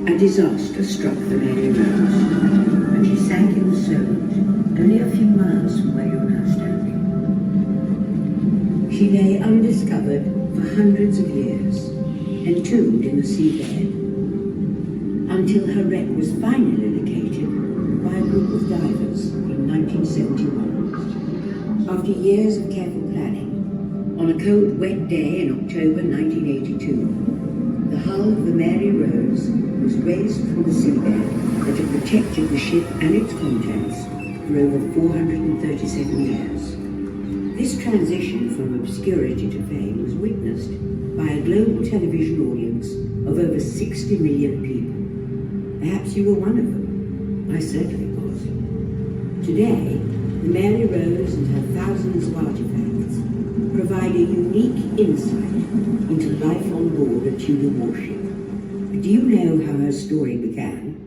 A disaster struck the Mary Rose, and she sank in the Solent, only a few miles from where you're now standing. She lay undiscovered for hundreds of years, entombed in the seabed, until her wreck was finally located by a group of divers in 1971. After years of careful planning, on a cold, wet day in October 1982, the hull of the Mary Rose was raised from the seabed that had protected the ship and its contents for over 437 years. This transition from obscurity to fame was witnessed by a global television audience of over 60 million people. Perhaps you were one of them. I certainly was. Today, the Mary Rose and her thousands of artifacts provide a unique insight into life on board a Tudor warship. Do you know how her story began?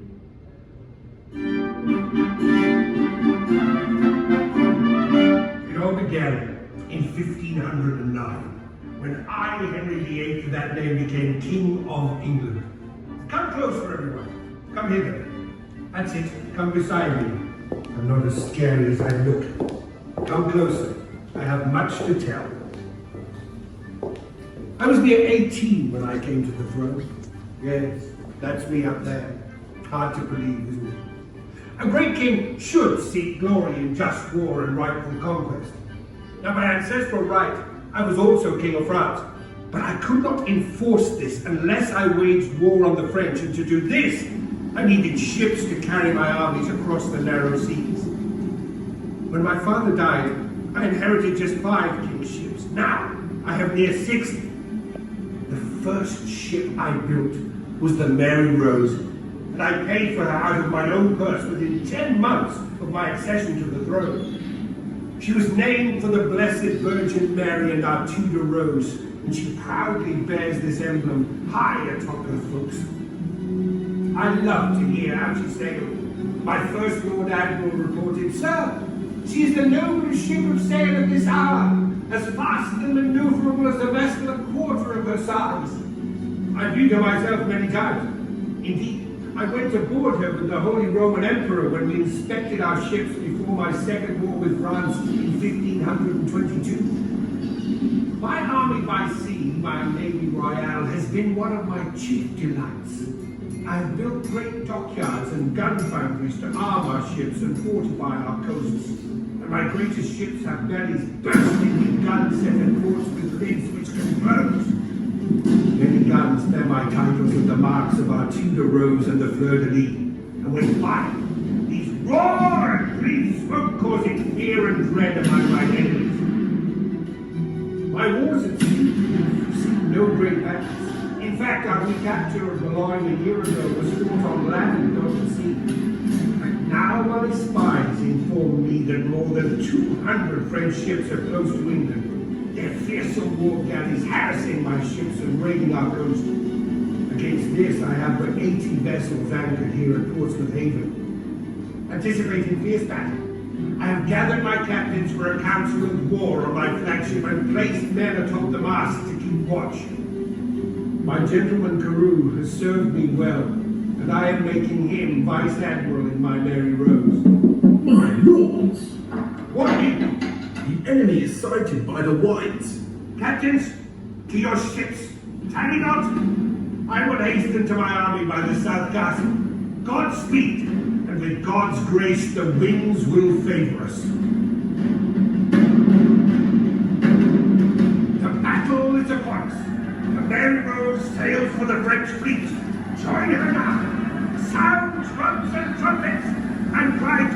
It all began in 1509, when I, Henry VIII of that name, became King of England. Come closer, everyone. Come hither. That's it. Come beside me. I'm not as scary as I look. Come closer. I have much to tell. I was near 18 when I came to the throne. Yes, that's me up there. Hard to believe, isn't it? A great king should seek glory in just war and rightful conquest. Now, by ancestral right, I was also King of France, but I could not enforce this unless I waged war on the French, and to do this, I needed ships to carry my armies across the narrow seas. When my father died, I inherited just 5 king's ships. Now, I have near 60. The first ship I built was the Mary Rose, and I paid for her out of my own purse within 10 months of my accession to the throne. She was named for the Blessed Virgin Mary and our Tudor Rose, and she proudly bears this emblem high atop her folks. I love to hear how she sailed. My first Lord Admiral reported, "Sir, she is the noblest ship of sail at this hour, as fast and maneuverable as a vessel a quarter of her size." I viewed her myself many times. Indeed, I went aboard her with the Holy Roman Emperor when we inspected our ships before my second war with France in 1522. My army by sea, my Navy Royale, has been one of my chief delights. I have built great dockyards and gun foundries to arm our ships and fortify our coasts. And my greatest ships have bellies bursting with guns set at Portsmouth lids which can close. Many guns bear my titles and the marks of our Tudor Rose and the Fleur-de-Lis. And when fired, these roar and breathe smoke, causing fear and dread among my enemies. My wars at sea have seen no great battles. In fact, our recapture of Boulogne a year ago was fought on land and not at sea. And now my spies inform me that more than 200 French ships are close to England. Their fearsome war galleys harassing my ships and raiding our coast. Against this, I have but 80 vessels anchored here at Portsmouth Haven. Anticipating fierce battle, I have gathered my captains for a council of war on my flagship and placed men atop the mast to keep watch. My gentleman Carew has served me well, and I am making him Vice Admiral in my Mary Rose. My lords! What is it? The enemy is sighted by the whites. Captains, to your ships. Tarry not. I will hasten to my army by the south castle. Godspeed, and with God's grace the winds will favor us. The battle is upon us. The Mary Rose sails for the French fleet. Join her now. Sound drums and trumpets, and cry